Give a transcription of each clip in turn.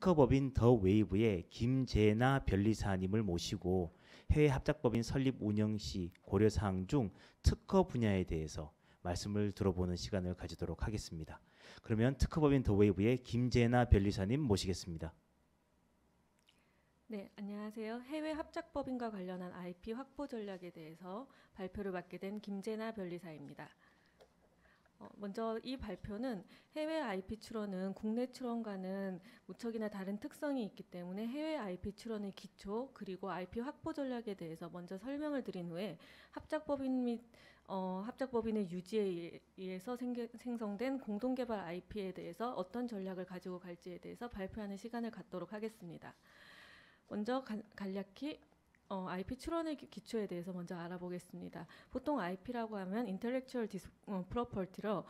특허법인 더 웨이브의 김재나 변리사님을 모시고 해외 합작법인 설립 운영 시 고려사항 중 특허 분야에 대해서 말씀을 들어보는 시간을 가지도록 하겠습니다. 그러면 특허법인 더 웨이브의 김재나 변리사님 모시겠습니다. 네, 안녕하세요. 해외 합작법인과 관련한 IP 확보 전략에 대해서 발표를 맡게 된 김재나 변리사입니다. 먼저 이 발표는 해외 IP 출원은 국내 출원과는 무척이나 다른 특성이 있기 때문에 해외 IP 출원의 기초 그리고 IP 확보 전략에 대해서 먼저 설명을 드린 후에 합작법인 및 합작법인의 유지에 의해서 생성된 공동개발 IP에 대해서 어떤 전략을 가지고 갈지에 대해서 발표하는 시간을 갖도록 하겠습니다. 먼저 간략히 IP 출원의 기초에 대해서 먼저 알아보겠습니다. 보통 IP라고 하면 Intellectual Property로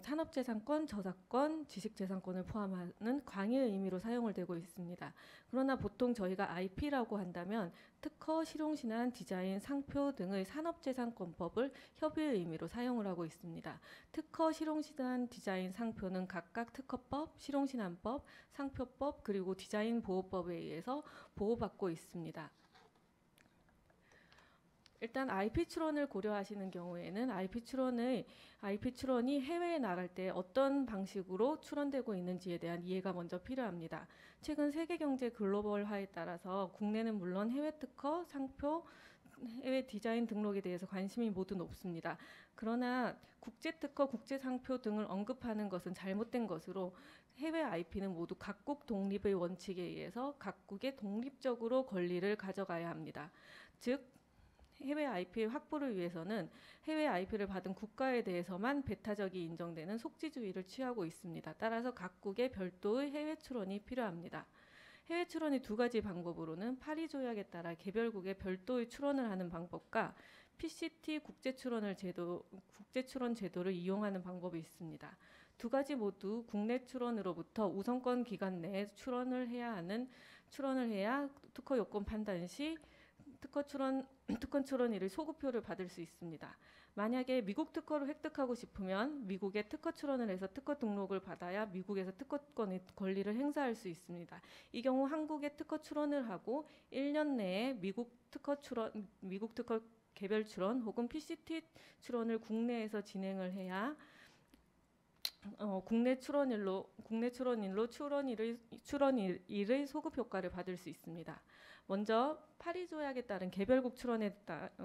산업재산권, 저작권, 지식재산권을 포함하는 광의의 의미로 사용을 되고 있습니다. 그러나 보통 저희가 IP라고 한다면 특허, 실용신안, 디자인, 상표 등의 산업재산권법을 협의의 의미로 사용을 하고 있습니다. 특허, 실용신안, 디자인, 상표는 각각 특허법, 실용신안법, 상표법 그리고 디자인 보호법에 의해서 보호받고 있습니다. 일단 IP 출원을 고려하시는 경우에는 IP 출원이 해외에 나갈 때 어떤 방식으로 출원되고 있는지에 대한 이해가 먼저 필요합니다. 최근 세계 경제 글로벌화에 따라서 국내는 물론 해외 특허, 상표, 해외 디자인 등록에 대해서 관심이 모두 높습니다. 그러나 국제 특허, 국제 상표 등을 언급하는 것은 잘못된 것으로 해외 IP는 모두 각국 독립의 원칙에 의해서 각국의 독립적으로 권리를 가져가야 합니다. 즉 해외 IP 확보를 위해서는 해외 IP를 받은 국가에 대해서만 배타적이 인정되는 속지주의를 취하고 있습니다. 따라서 각국의 별도의 해외 출원이 필요합니다. 해외 출원의 두 가지 방법으로는 파리 조약에 따라 개별국의 별도의 출원을 하는 방법과 PCT 국제 출원 제도를 이용하는 방법이 있습니다. 두 가지 모두 국내 출원으로부터 우선권 기간 내에 출원을 해야 특허 요건 판단 시 특허 출원일의 소급표를 받을 수 있습니다. 만약에 미국 특허를 획득하고 싶으면 미국에 특허 출원을 해서 특허 등록을 받아야 미국에서 특허권의 권리를 행사할 수 있습니다. 이 경우 한국에 특허 출원을 하고 1년 내에 미국 특허 개별 출원 혹은 PCT 출원을 국내에서 진행을 해야 국내 출원일로 출원일의 소급 효과를 받을 수 있습니다. 먼저 파리 조약에 따른 개별국 출원에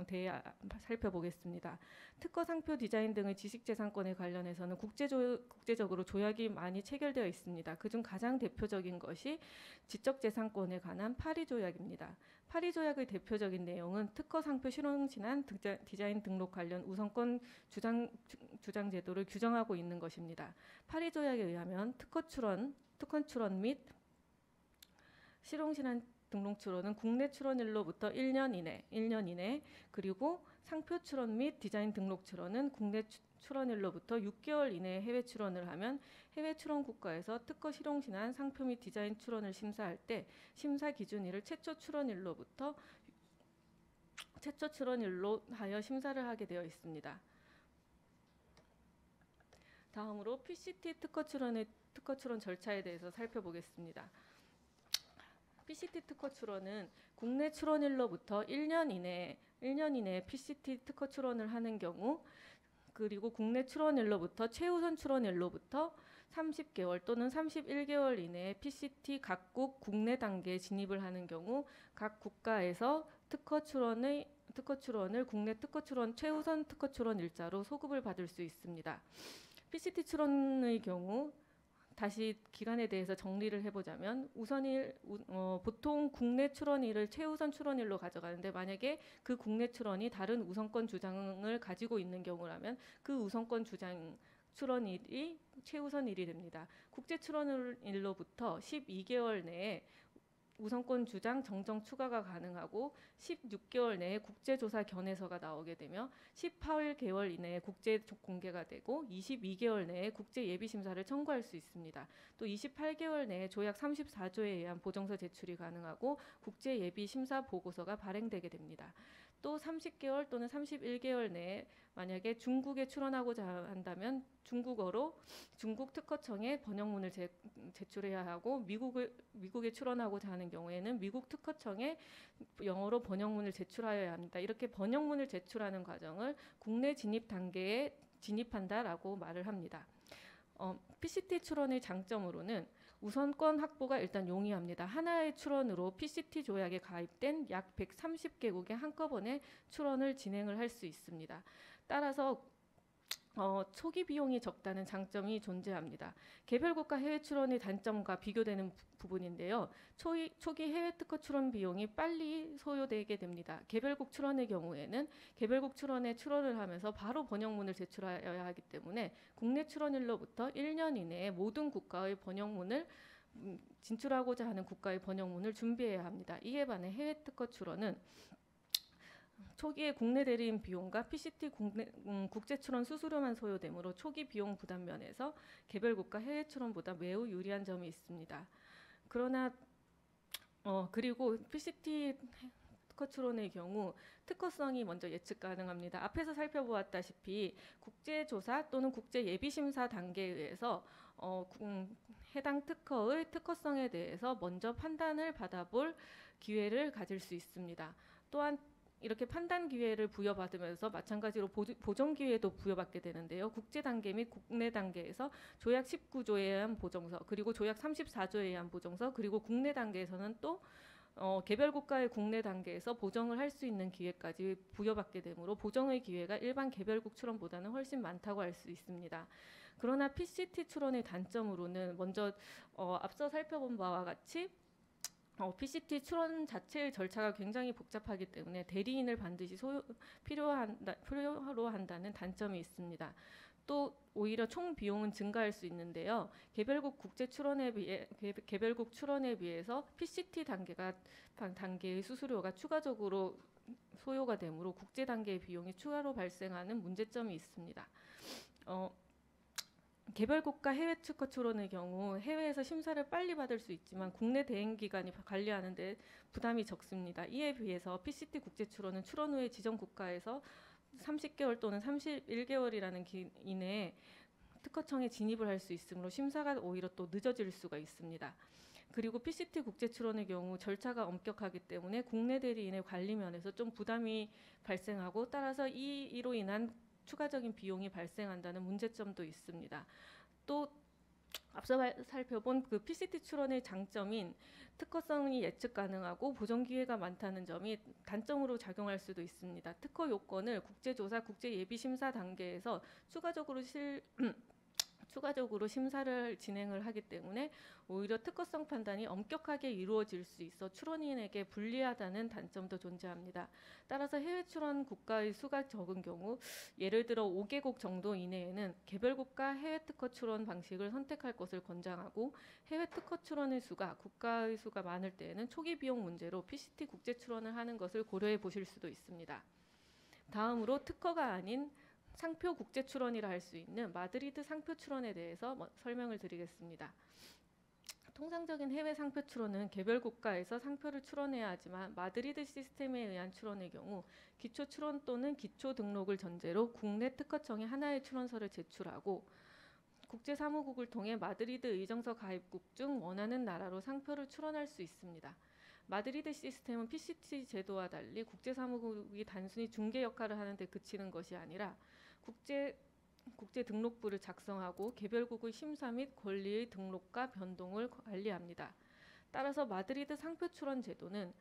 대해 살펴보겠습니다. 특허, 상표, 디자인 등의 지식재산권에 관련해서는 국제적으로 조약이 많이 체결되어 있습니다. 그중 가장 대표적인 것이 지적재산권에 관한 파리 조약입니다. 파리 조약의 대표적인 내용은 특허, 상표, 실용신안, 디자인 등록 관련 우선권 주장 제도를 규정하고 있는 것입니다. 파리 조약에 의하면 특허 출원 및 실용신안 등록 출원은 국내 출원일로부터 1년 이내 그리고 상표 출원 및 디자인 등록 출원은 국내 출원일로부터 6개월 이내에 해외 출원을 하면 해외 출원 국가에서 특허 실용신안 상표 및 디자인 출원을 심사할 때 심사 기준일을 최초 출원일로 하여 심사를 하게 되어 있습니다. 다음으로 PCT 특허 출원 절차에 대해서 살펴보겠습니다. PCT 특허 출원은 국내 출원일로부터 1년 이내에 PCT 특허 출원을 하는 경우 그리고 국내 출원일로부터 최우선 출원일로부터 30개월 또는 31개월 이내에 PCT 각국 국내 단계에 진입을 하는 경우 각 국가에서 특허 출원을 국내 최우선 특허 출원 일자로 소급을 받을 수 있습니다. PCT 출원의 경우 다시 기간에 대해서 정리를 해보자면 보통 국내 출원일을 최우선 출원일로 가져가는데 만약에 그 국내 출원이 다른 우선권 주장을 가지고 있는 경우라면 그 우선권 주장 출원일이 최우선일이 됩니다. 국제 출원일로부터 12개월 내에 우선권 주장 정정 추가가 가능하고 16개월 내에 국제조사 견해서가 나오게 되며 18개월 이내에 국제 공개가 되고 22개월 내에 국제 예비심사를 청구할 수 있습니다. 또 28개월 내에 조약 34조에 의한 보정서 제출이 가능하고 국제 예비심사 보고서가 발행되게 됩니다. 또 30개월 또는 31개월 내에 만약에 중국에 출원하고자 한다면 중국어로 중국 특허청에 번역문을 제출해야 하고 미국에 출원하고자 하는 경우에는 미국 특허청에 영어로 번역문을 제출하여야 합니다. 이렇게 번역문을 제출하는 과정을 국내 진입 단계에 진입한다라고 말을 합니다. PCT 출원의 장점으로는 우선권 확보가 일단 용이합니다. 하나의 출원으로 PCT 조약에 가입된 약 130개국에 한꺼번에 출원을 진행을 할 수 있습니다. 따라서 초기 비용이 적다는 장점이 존재합니다. 개별국가 해외 출원의 단점과 비교되는 부분인데요. 초기 해외 특허 출원 비용이 빨리 소요되게 됩니다. 개별국 출원의 경우에는 개별국 출원에 출원을 하면서 바로 번역문을 제출하여야 하기 때문에 국내 출원일로부터 1년 이내에 모든 국가의 번역문을 진출하고자 하는 국가의 번역문을 준비해야 합니다. 이에 반해 해외 특허 출원은 초기에 국내 대리인 비용과 PCT 국제 출원 수수료만 소요되므로 초기 비용 부담 면에서 개별국가 해외 출원보다 매우 유리한 점이 있습니다. 그러나 그리고 PCT 특허 출원의 경우 특허성이 먼저 예측 가능합니다. 앞에서 살펴보았다시피 국제조사 또는 국제예비심사 단계에 의해서 해당 특허의 특허성에 대해서 먼저 판단을 받아볼 기회를 가질 수 있습니다. 또한 이렇게 판단 기회를 부여받으면서 마찬가지로 보정 기회도 부여받게 되는데요. 국제 단계 및 국내 단계에서 조약 19조에 의한 보정서, 그리고 조약 34조에 의한 보정서, 그리고 국내 단계에서는 또 개별 국가의 국내 단계에서 보정을 할 수 있는 기회까지 부여받게 되므로 보정의 기회가 일반 개별국 출원보다는 훨씬 많다고 할 수 있습니다. 그러나 PCT 출원의 단점으로는 먼저 앞서 살펴본 바와 같이 PCT 출원 자체의 절차가 굉장히 복잡하기 때문에 대리인을 반드시 필요로 한다는 단점이 있습니다. 또 오히려 총 비용은 증가할 수 있는데요. 개별국 출원에 비해서 PCT 단계의 수수료가 추가적으로 소요가 되므로 국제 단계의 비용이 추가로 발생하는 문제점이 있습니다. 개별국가 해외 특허 출원의 경우 해외에서 심사를 빨리 받을 수 있지만 국내 대행기관이 관리하는 데 부담이 적습니다. 이에 비해서 PCT 국제 출원은 출원 후에 지정 국가에서 30개월 또는 31개월이라는 이내에 특허청에 진입을 할 수 있으므로 심사가 오히려 또 늦어질 수가 있습니다. 그리고 PCT 국제 출원의 경우 절차가 엄격하기 때문에 국내 대리인의 관리 면에서 좀 부담이 발생하고 따라서 이로 인한 추가적인 비용이 발생한다는 문제점도 있습니다. 또 앞서 살펴본 그 PCT 출원의 장점인 특허성이 예측 가능하고 보정 기회가 많다는 점이 단점으로 작용할 수도 있습니다. 특허 요건을 국제조사, 국제예비심사 단계에서 추가적으로 심사를 진행을 하기 때문에 오히려 특허성 판단이 엄격하게 이루어질 수 있어 출원인에게 불리하다는 단점도 존재합니다. 따라서 해외 출원 국가의 수가 적은 경우 예를 들어 5개국 정도 이내에는 개별국가 해외 특허 출원 방식을 선택할 것을 권장하고 해외 특허 출원의 국가의 수가 많을 때에는 초기 비용 문제로 PCT 국제 출원을 하는 것을 고려해 보실 수도 있습니다. 다음으로 특허가 아닌 상표 국제 출원이라 할 수 있는 마드리드 상표 출원에 대해서 설명을 드리겠습니다. 통상적인 해외 상표 출원은 개별 국가에서 상표를 출원해야 하지만 마드리드 시스템에 의한 출원의 경우 기초 출원 또는 기초 등록을 전제로 국내 특허청에 하나의 출원서를 제출하고 국제사무국을 통해 마드리드 의정서 가입국 중 원하는 나라로 상표를 출원할 수 있습니다. 마드리드 시스템은 PCT 제도와 달리 국제사무국이 단순히 중개 역할을 하는 데 그치는 것이 아니라 국제 등록부를 작성하고 개별국의 심사 및 권리의 등록과 변동을 관리합니다. 따라서 마드리드 상표 출원 제도는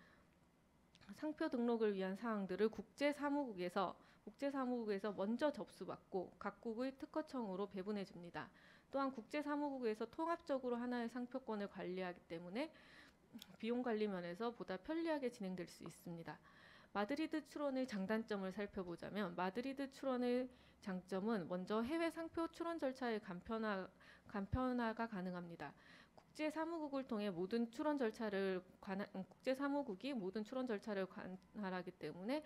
상표 등록을 위한 사항들을 국제사무국에서 먼저 접수받고 각국의 특허청으로 배분해 줍니다. 또한 국제사무국에서 통합적으로 하나의 상표권을 관리하기 때문에 비용 관리 면에서 보다 편리하게 진행될 수 있습니다. 마드리드 출원의 장단점을 살펴보자면 마드리드 출원의 장점은 먼저 해외 상표 출원 절차의 간편화가 가능합니다. 국제사무국을 통해 국제사무국이 모든 출원 절차를 관할하기 때문에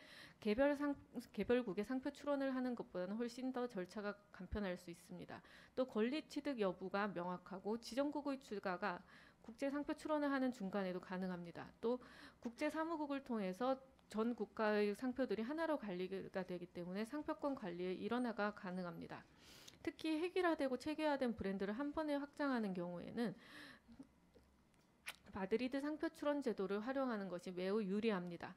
개별국의 상표 출원을 하는 것보다는 훨씬 더 절차가 간편할 수 있습니다. 또 권리 취득 여부가 명확하고 지정국의 추가가 국제 상표 출원을 하는 중간에도 가능합니다. 또 국제 사무국을 통해서 전 국가의 상표들이 하나로 관리가 되기 때문에 상표권 관리의 일원화가 가능합니다. 특히 획일화되고 체계화된 브랜드를 한 번에 확장하는 경우에는 마드리드 상표 출원 제도를 활용하는 것이 매우 유리합니다.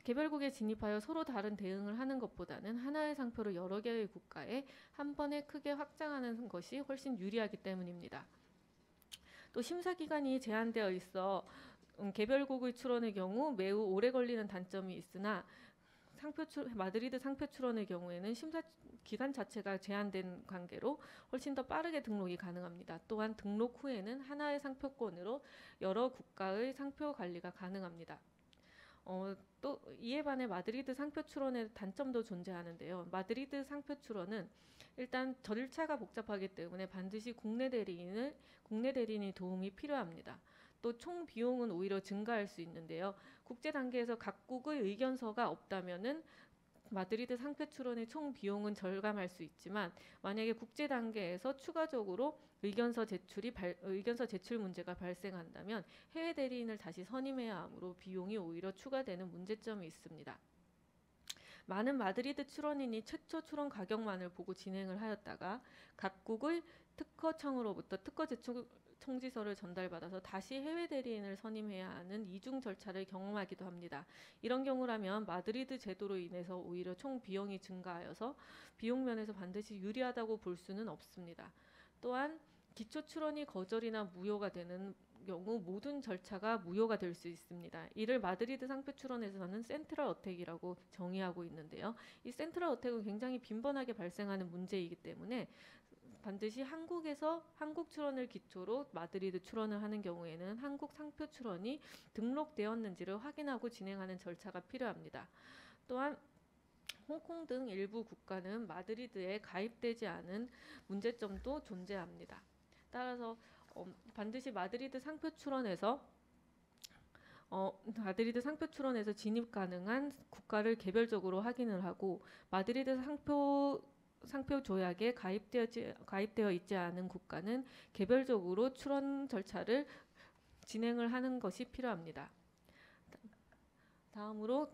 개별국에 진입하여 서로 다른 대응을 하는 것보다는 하나의 상표를 여러 개의 국가에 한 번에 크게 확장하는 것이 훨씬 유리하기 때문입니다. 또 심사 기간이 제한되어 있어 개별국의 출원의 경우 매우 오래 걸리는 단점이 있으나 마드리드 상표 출원의 경우에는 심사 기간 자체가 제한된 관계로 훨씬 더 빠르게 등록이 가능합니다. 또한 등록 후에는 하나의 상표권으로 여러 국가의 상표 관리가 가능합니다. 또 이에 반해 마드리드 상표 출원의 단점도 존재하는데요. 마드리드 상표 출원은 일단 절차가 복잡하기 때문에 반드시 국내 대리인이 도움이 필요합니다. 또 총 비용은 오히려 증가할 수 있는데요. 국제 단계에서 각국의 의견서가 없다면은 마드리드 상표 출원의 총 비용은 절감할 수 있지만 만약에 국제 단계에서 추가적으로 의견서 제출 문제가 발생한다면 해외 대리인을 다시 선임해야 하므로 비용이 오히려 추가되는 문제점이 있습니다. 많은 마드리드 출원인이 최초 출원 가격만을 보고 진행을 하였다가 각국의 특허청으로부터 특허 제출 통지서를 전달받아서 다시 해외 대리인을 선임해야 하는 이중 절차를 경험하기도 합니다. 이런 경우라면 마드리드 제도로 인해서 오히려 총 비용이 증가하여서 비용 면에서 반드시 유리하다고 볼 수는 없습니다. 또한 기초 출원이 거절이나 무효가 되는 경우 모든 절차가 무효가 될 수 있습니다. 이를 마드리드 상표 출원에서는 센트럴 어택이라고 정의하고 있는데요. 이 센트럴 어택은 굉장히 빈번하게 발생하는 문제이기 때문에 반드시 한국 출원을 기초로 마드리드 출원을 하는 경우에는 한국 상표 출원이 등록되었는지를 확인하고 진행하는 절차가 필요합니다. 또한 홍콩 등 일부 국가는 마드리드에 가입되지 않은 문제점도 존재합니다. 따라서 반드시 마드리드 상표 출원에서 진입 가능한 국가를 개별적으로 확인을 하고 마드리드 상표 조약에 가입되어 있지 않은 국가는 개별적으로 출원 절차를 진행을 하는 것이 필요합니다. 다음으로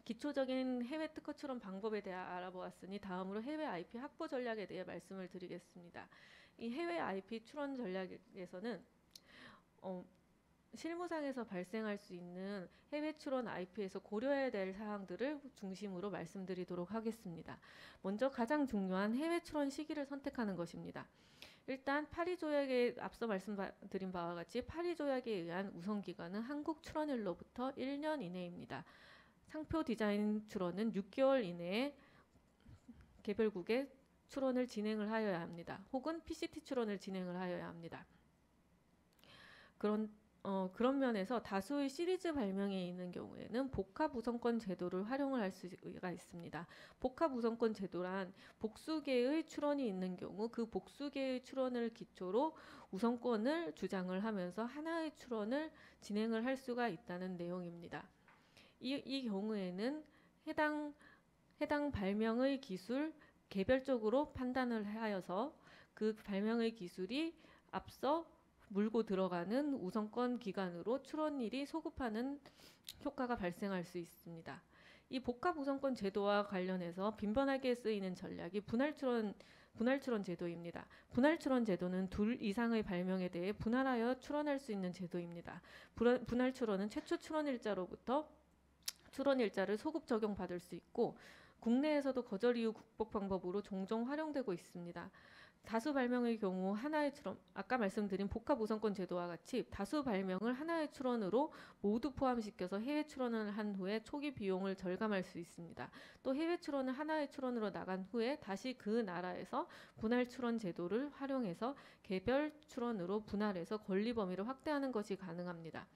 기초적인 해외 특허 출원 방법에 대해 알아보았으니 다음으로 해외 IP 확보 전략에 대해 말씀을 드리겠습니다. 이 해외 IP 출원 전략에서는 실무상에서 발생할 수 있는 해외 출원 IP에서 고려해야 될 사항들을 중심으로 말씀드리도록 하겠습니다. 먼저 가장 중요한 해외 출원 시기를 선택하는 것입니다. 일단 파리 조약에 앞서 말씀드린 바와 같이 파리 조약에 의한 우선 기간은 한국 출원일로부터 1년 이내입니다. 상표 디자인 출원은 6개월 이내에 개별국에 출원을 진행을 하여야 합니다. 혹은 PCT 출원을 진행을 하여야 합니다. 그런 면에서 다수의 시리즈 발명에 있는 경우에는 복합 우선권 제도를 활용을 할 수가 있습니다. 복합 우선권 제도란 복수계의 출원이 있는 경우 그 복수계의 출원을 기초로 우선권을 주장을 하면서 하나의 출원을 진행을 할 수가 있다는 내용입니다. 이 경우에는 해당 발명의 기술 개별적으로 판단을 하여서 그 발명의 기술이 앞서 물고 들어가는 우선권 기간으로 출원일이 소급하는 효과가 발생할 수 있습니다. 이 복합 우선권 제도와 관련해서 빈번하게 쓰이는 전략이 분할 출원 제도입니다. 분할 출원 제도는 둘 이상의 발명에 대해 분할하여 출원할 수 있는 제도입니다. 분할 출원은 최초 출원일자로부터 출원일자를 소급 적용받을 수 있고 국내에서도 거절 이유 극복 방법으로 종종 활용되고 있습니다. 다수 발명의 경우 아까 말씀드린 복합 우선권 제도와 같이 다수 발명을 하나의 출원으로 모두 포함시켜서 해외 출원을 한 후에 초기 비용을 절감할 수 있습니다. 또 해외 출원을 하나의 출원으로 나간 후에 다시 그 나라에서 분할 출원 제도를 활용해서 개별 출원으로 분할해서 권리 범위를 확대하는 것이 가능합니다.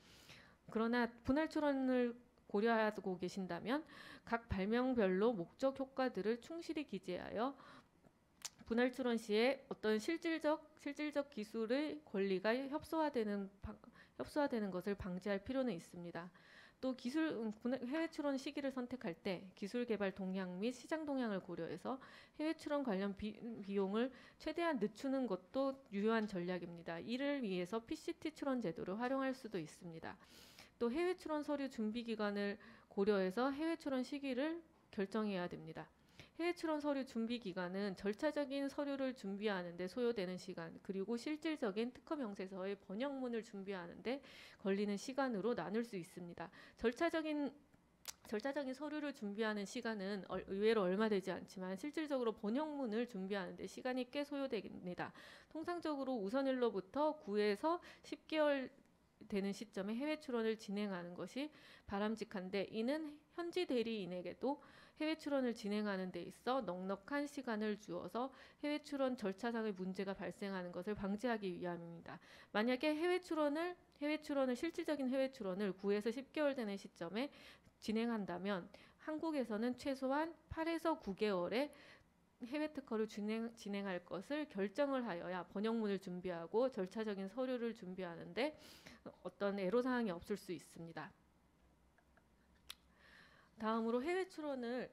그러나 분할 출원을 고려하고 계신다면 각 발명별로 목적 효과들을 충실히 기재하여 분할 출원 시에 어떤 실질적 기술의 권리가 협소화되는 것을 방지할 필요는 있습니다. 또 해외 출원 시기를 선택할 때 기술 개발 동향 및 시장 동향을 고려해서 해외 출원 관련 비용을 최대한 늦추는 것도 유효한 전략입니다. 이를 위해서 PCT 출원 제도를 활용할 수도 있습니다. 또 해외 출원 서류 준비 기간을 고려해서 해외 출원 시기를 결정해야 됩니다. 해외 출원 서류 준비 기간은 절차적인 서류를 준비하는 데 소요되는 시간, 그리고 실질적인 특허 명세서의 번역문을 준비하는 데 걸리는 시간으로 나눌 수 있습니다. 절차적인 서류를 준비하는 시간은 의외로 얼마 되지 않지만 실질적으로 번역문을 준비하는 데 시간이 꽤 소요됩니다. 통상적으로 우선일로부터 9에서 10개월 되는 시점에 해외 출원을 진행하는 것이 바람직한데, 이는 현지 대리인에게도 해외 출원을 진행하는 데 있어 넉넉한 시간을 주어서 해외 출원 절차상의 문제가 발생하는 것을 방지하기 위함입니다. 만약에 실질적인 해외 출원을 9에서 10개월 되는 시점에 진행한다면 한국에서는 최소한 8에서 9개월의 해외 특허를 진행할 것을 결정을 하여야 번역문을 준비하고 절차적인 서류를 준비하는데 어떤 애로사항이 없을 수 있습니다. 다음으로 해외 출원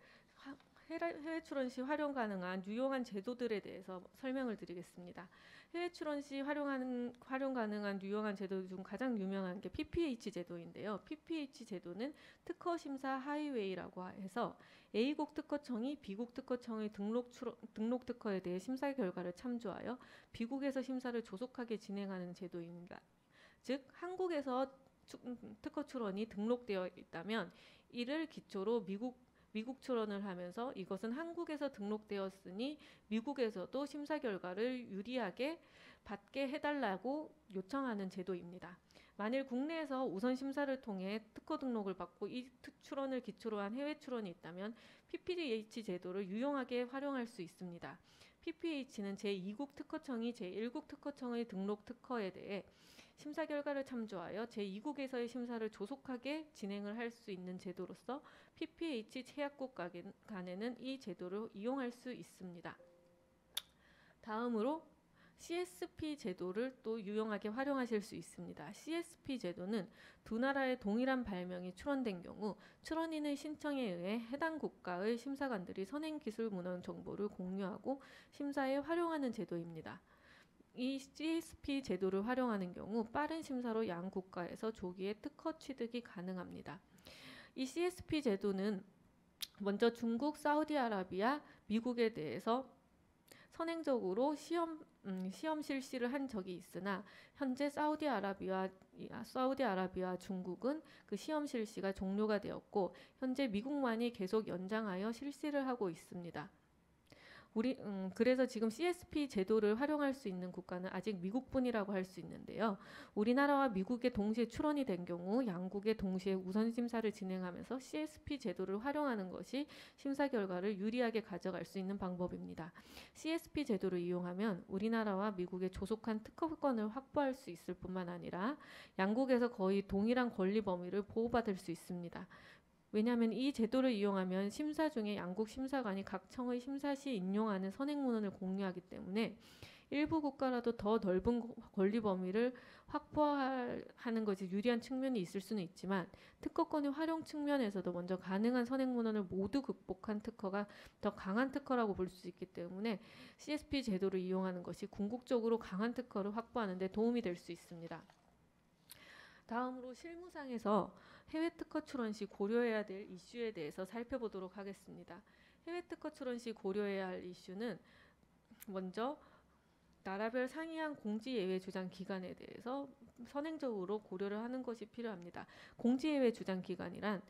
시 활용 가능한 유용한 제도들에 대해서 설명을 드리겠습니다. 해외 출원 시 활용 가능한 유용한 제도 중 가장 유명한 게 PPH 제도인데요. PPH 제도는 특허 심사 하이웨이라고 해서 A국 특허청이 B국 특허청의 등록 특허에 대해 심사 결과를 참조하여 B국에서 심사를 조속하게 진행하는 제도입니다. 즉, 한국에서 특허 출원이 등록되어 있다면 이를 기초로 미국 출원을 하면서 이것은 한국에서 등록되었으니 미국에서도 심사 결과를 유리하게 받게 해달라고 요청하는 제도입니다. 만일 국내에서 우선 심사를 통해 특허 등록을 받고 이 출원을 기초로 한 해외 출원이 있다면 PPH 제도를 유용하게 활용할 수 있습니다. PPH는 제2국 특허청이 제1국 특허청의 등록 특허에 대해 심사 결과를 참조하여 제2국에서의 심사를 조속하게 진행을 할 수 있는 제도로서 PPH 채약국 간에는 이 제도를 이용할 수 있습니다. 다음으로 CSP 제도를 또 유용하게 활용하실 수 있습니다. CSP 제도는 두 나라의 동일한 발명이 출원된 경우 출원인의 신청에 의해 해당 국가의 심사관들이 선행기술 문헌 정보를 공유하고 심사에 활용하는 제도입니다. 이 CSP 제도를 활용하는 경우 빠른 심사로 양 국가에서 조기에 특허 취득이 가능합니다. 이 CSP 제도는 먼저 중국, 사우디아라비아, 미국에 대해서 선행적으로 시험 실시를 한 적이 있으나 현재 사우디아라비아, 중국은 그 시험 실시가 종료가 되었고 현재 미국만이 계속 연장하여 실시를 하고 있습니다. 그래서 지금 CSP 제도를 활용할 수 있는 국가는 아직 미국뿐이라고 할 수 있는데요. 우리나라와 미국에 동시에 출원이 된 경우 양국에 동시에 우선 심사를 진행하면서 CSP 제도를 활용하는 것이 심사 결과를 유리하게 가져갈 수 있는 방법입니다. CSP 제도를 이용하면 우리나라와 미국의 조속한 특허권을 확보할 수 있을 뿐만 아니라 양국에서 거의 동일한 권리 범위를 보호받을 수 있습니다. 왜냐하면 이 제도를 이용하면 심사 중에 양국 심사관이 각 청의 심사 시 인용하는 선행문헌을 공유하기 때문에 일부 국가라도 더 넓은 권리 범위를 확보하는 것이 유리한 측면이 있을 수는 있지만 특허권의 활용 측면에서도 먼저 가능한 선행문헌을 모두 극복한 특허가 더 강한 특허라고 볼 수 있기 때문에 CSP 제도를 이용하는 것이 궁극적으로 강한 특허를 확보하는 데 도움이 될 수 있습니다. 다음으로 실무상에서 해외 특허 출원 시 고려해야 될 이슈에 대해서 살펴보도록 하겠습니다. 해외 특허 출원 시 고려해야 할 이슈는 먼저 나라별 상이한 공지 예외 주장 기간에 대해서 선행적으로 고려를 하는 것이 필요합니다. 공지 예외 주장 기간이란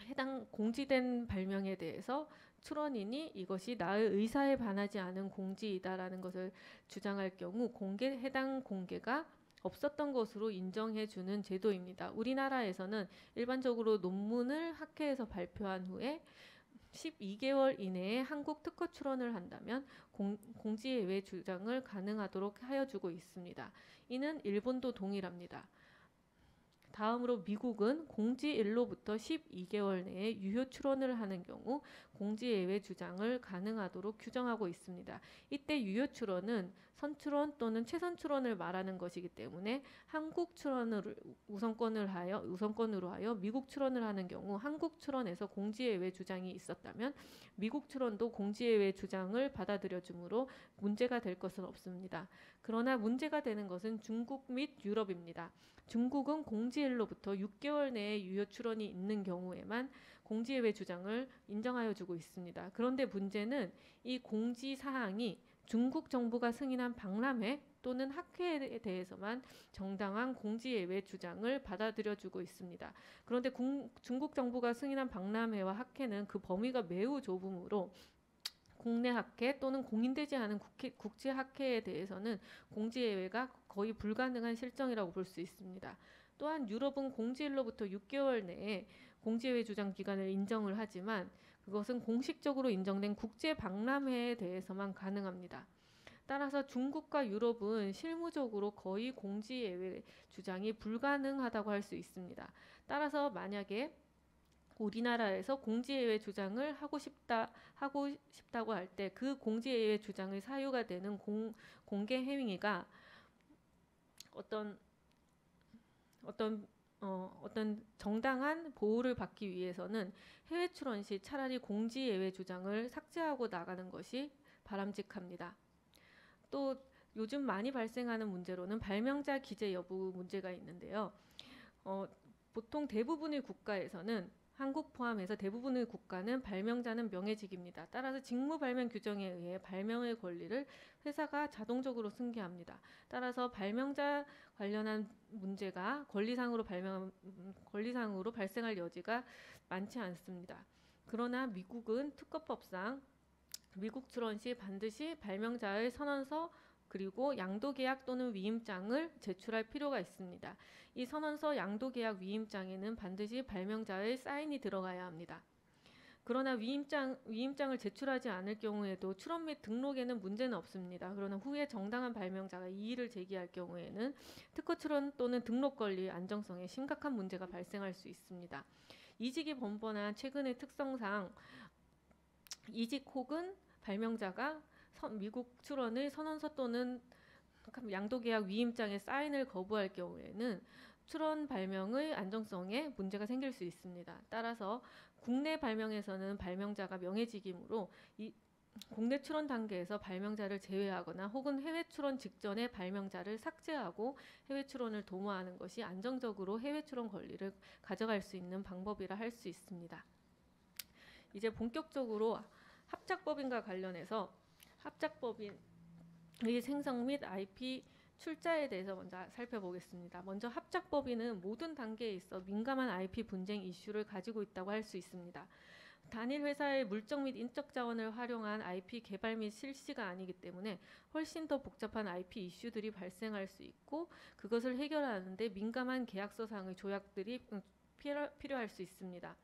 해당 공지된 발명에 대해서 출원인이 이것이 나의 의사에 반하지 않은 공지이다라는 것을 주장할 경우 해당 공개가 없었던 것으로 인정해주는 제도입니다. 우리나라에서는 일반적으로 논문을 학회에서 발표한 후에 12개월 이내에 한국 특허 출원을 한다면 공지예외 주장을 가능하도록 하여주고 있습니다. 이는 일본도 동일합니다. 다음으로 미국은 공지일로부터 12개월 내에 유효 출원을 하는 경우 공지예외 주장을 가능하도록 규정하고 있습니다. 이때 유효 출원은 선출원 또는 최선출원을 말하는 것이기 때문에 한국 출원을 우선권으로 하여 미국 출원을 하는 경우 한국 출원에서 공지예외 주장이 있었다면 미국 출원도 공지예외 주장을 받아들여 주므로 문제가 될 것은 없습니다. 그러나 문제가 되는 것은 중국 및 유럽입니다. 중국은 공지일로부터 6개월 내에 유효 출원이 있는 경우에만 공지예외 주장을 인정하여 주고 있습니다. 그런데 문제는 이 공지 사항이 중국 정부가 승인한 박람회 또는 학회에 대해서만 정당한 공지예외 주장을 받아들여 주고 있습니다. 그런데 중국 정부가 승인한 박람회와 학회는 그 범위가 매우 좁으므로 국내 학회 또는 공인되지 않은 국제 학회에 대해서는 공지예외가 거의 불가능한 실정이라고 볼 수 있습니다. 또한 유럽은 공지일로부터 6개월 내에 공지예외 주장 기간을 인정을 하지만 그것은 공식적으로 인정된 국제 박람회에 대해서만 가능합니다. 따라서 중국과 유럽은 실무적으로 거의 공지예외 주장이 불가능하다고 할 수 있습니다. 따라서 만약에 우리나라에서 공지예외 주장을 하고 싶다고 할 때 그 공지예외 주장의 사유가 되는 공개 행위가 어떤 정당한 보호를 받기 위해서는 해외 출원 시 차라리 공지예외 주장을 삭제하고 나가는 것이 바람직합니다. 또 요즘 많이 발생하는 문제로는 발명자 기재 여부 문제가 있는데요. 보통 대부분의 국가에서는 한국 포함해서 대부분의 국가는 발명자는 명예직입니다. 따라서 직무 발명 규정에 의해 발명의 권리를 회사가 자동적으로 승계합니다. 따라서 발명자 관련한 문제가 권리상으로 발생할 여지가 많지 않습니다. 그러나 미국은 특허법상 미국 출원 시 반드시 발명자의 선언서 그리고 양도계약 또는 위임장을 제출할 필요가 있습니다. 이 선언서, 양도계약, 위임장에는 반드시 발명자의 사인이 들어가야 합니다. 그러나 위임장을 제출하지 않을 경우에도 출원 및 등록에는 문제는 없습니다. 그러나 후에 정당한 발명자가 이의를 제기할 경우에는 특허 출원 또는 등록 권리 안정성에 심각한 문제가 발생할 수 있습니다. 이직이 번번한 최근의 특성상 이직 혹은 발명자가 미국 출원의 선언서 또는 양도계약 위임장에 사인을 거부할 경우에는 출원 발명의 안정성에 문제가 생길 수 있습니다. 따라서 국내 발명에서는 발명자가 명예직이므로 국내 출원 단계에서 발명자를 제외하거나 혹은 해외 출원 직전에 발명자를 삭제하고 해외 출원을 도모하는 것이 안정적으로 해외 출원 권리를 가져갈 수 있는 방법이라 할 수 있습니다. 이제 본격적으로 합작법인과 관련해서 합작법인의 생성 및 IP 출자에 대해서 먼저 살펴보겠습니다. 먼저 합작법인은 모든 단계에 있어 민감한 IP 분쟁 이슈를 가지고 있다고 할 수 있습니다. 단일 회사의 물적 및 인적 자원을 활용한 IP 개발 및 실시가 아니기 때문에 훨씬 더 복잡한 IP 이슈들이 발생할 수 있고 그것을 해결하는 데 민감한 계약서상의 조약들이 필요할 수 있습니다.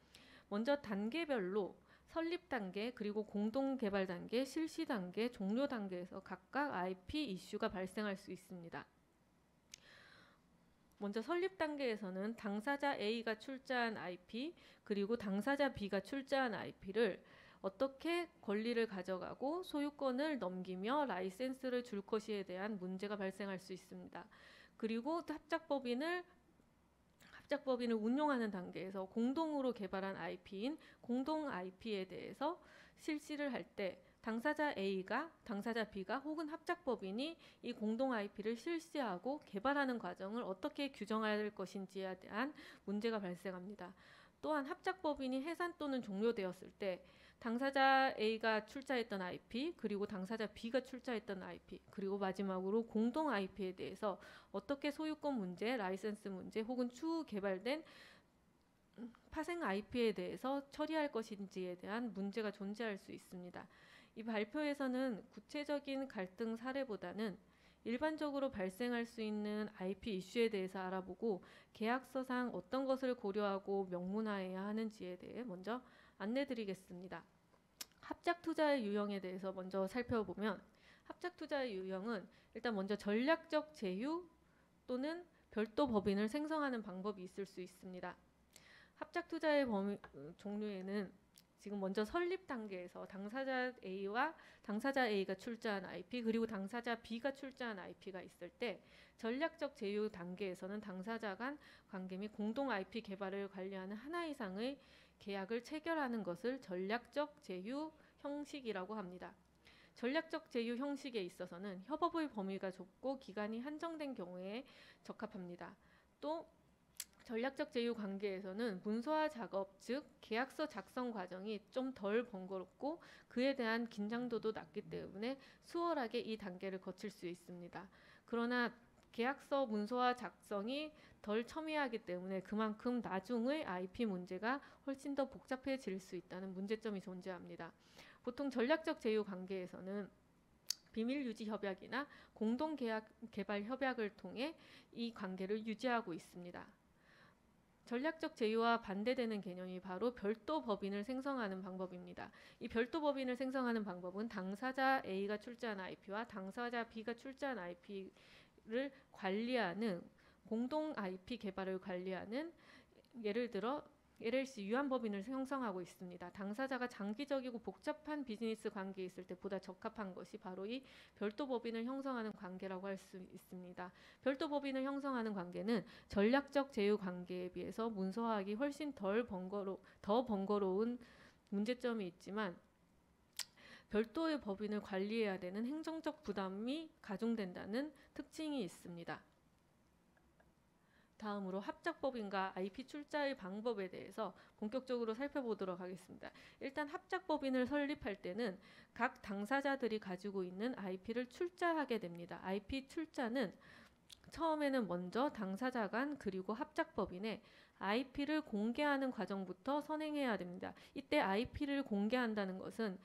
먼저 단계별로 설립 단계, 그리고 공동 개발 단계, 실시 단계, 종료 단계에서 각각 IP 이슈가 발생할 수 있습니다. 먼저 설립 단계에서는 당사자 A가 출자한 IP, 그리고 당사자 B가 출자한 IP를 어떻게 권리를 가져가고 소유권을 넘기며 라이센스를 줄 것이에 대한 문제가 발생할 수 있습니다. 그리고 합작법인을 운용하는 단계에서 공동으로 개발한 IP인 공동 IP에 대해서 실시를 할 때 당사자 A가, 당사자 B가 혹은 합작법인이 이 공동 IP를 실시하고 개발하는 과정을 어떻게 규정할 것인지에 대한 문제가 발생합니다. 또한 합작법인이 해산 또는 종료되었을 때 당사자 A가 출자했던 IP, 그리고 당사자 B가 출자했던 IP, 그리고 마지막으로 공동 IP에 대해서 어떻게 소유권 문제, 라이센스 문제 혹은 추후 개발된 파생 IP에 대해서 처리할 것인지에 대한 문제가 존재할 수 있습니다. 이 발표에서는 구체적인 갈등 사례보다는 일반적으로 발생할 수 있는 IP 이슈에 대해서 알아보고 계약서상 어떤 것을 고려하고 명문화해야 하는지에 대해 먼저 안내드리겠습니다. 합작 투자의 유형에 대해서 먼저 살펴보면 합작 투자의 유형은 일단 먼저 전략적 제휴 또는 별도 법인을 생성하는 방법이 있을 수 있습니다. 합작 투자의 종류에는 지금 먼저 설립 단계에서 당사자 A와 당사자 A가 출자한 IP 그리고 당사자 B가 출자한 IP가 있을 때 전략적 제휴 단계에서는 당사자 간 관계 및 공동 IP 개발을 관리하는 하나 이상의 계약을 체결하는 것을 전략적 제휴 형식이라고 합니다. 전략적 제휴 형식에 있어서는 협업의 범위가 좁고 기간이 한정된 경우에 적합합니다. 또 전략적 제휴 관계에서는 문서화 작업, 즉 계약서 작성 과정이 좀 덜 번거롭고 그에 대한 긴장도도 낮기 때문에 수월하게 이 단계를 거칠 수 있습니다. 그러나 계약서 문서화 작성이 덜 첨예하기 때문에 그만큼 나중의 IP 문제가 훨씬 더 복잡해질 수 있다는 문제점이 존재합니다. 보통 전략적 제휴 관계에서는 비밀 유지 협약이나 공동 계약 개발 협약을 통해 이 관계를 유지하고 있습니다. 전략적 제휴와 반대되는 개념이 바로 별도 법인을 생성하는 방법입니다. 이 별도 법인을 생성하는 방법은 당사자 A가 출자한 IP와 당사자 B가 출자한 IP를 관리하는 공동 IP 개발을 관리하는 예를 들어 LLC 유한법인을 형성하고 있습니다. 당사자가 장기적이고 복잡한 비즈니스 관계에 있을 때 보다 적합한 것이 바로 이 별도 법인을 형성하는 관계라고 할 수 있습니다. 별도 법인을 형성하는 관계는 전략적 제휴 관계에 비해서 문서화하기 훨씬 더 번거로운 문제점이 있지만 별도의 법인을 관리해야 되는 행정적 부담이 가중된다는 특징이 있습니다. 다음으로 합작법인과 IP 출자의 방법에 대해서 본격적으로 살펴보도록 하겠습니다. 일단 합작법인을 설립할 때는 각 당사자들이 가지고 있는 IP를 출자하게 됩니다. IP 출자는 처음에는 먼저 당사자 간 그리고 합작법인의 IP를 공개하는 과정부터 선행해야 됩니다. 이때 IP를 공개한다는 것은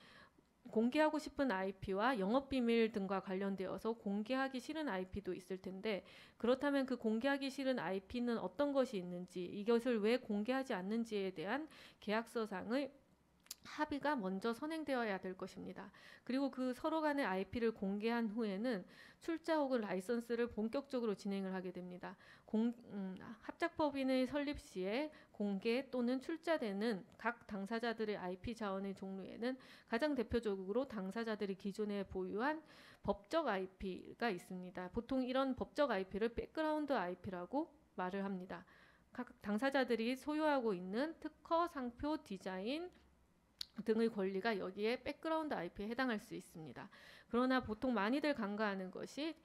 공개하고 싶은 IP와 영업비밀 등과 관련되어서 공개하기 싫은 IP도 있을 텐데 그렇다면 그 공개하기 싫은 IP는 어떤 것이 있는지 이것을 왜 공개하지 않는지에 대한 계약서상의 합의가 먼저 선행되어야 될 것입니다. 그리고 그 서로 간의 IP를 공개한 후에는 출자 혹은 라이선스를 본격적으로 진행을 하게 됩니다. 합작법인의 설립 시에 공개 또는 출자되는 각 당사자들의 IP 자원의 종류에는 가장 대표적으로 당사자들이 기존에 보유한 법적 IP가 있습니다. 보통 이런 법적 IP를 백그라운드 IP라고 말을 합니다. 각 당사자들이 소유하고 있는 특허, 상표, 디자인 등의 권리가 여기에 백그라운드 IP에 해당할 수 있습니다. 그러나 보통 많이들 간과하는 것이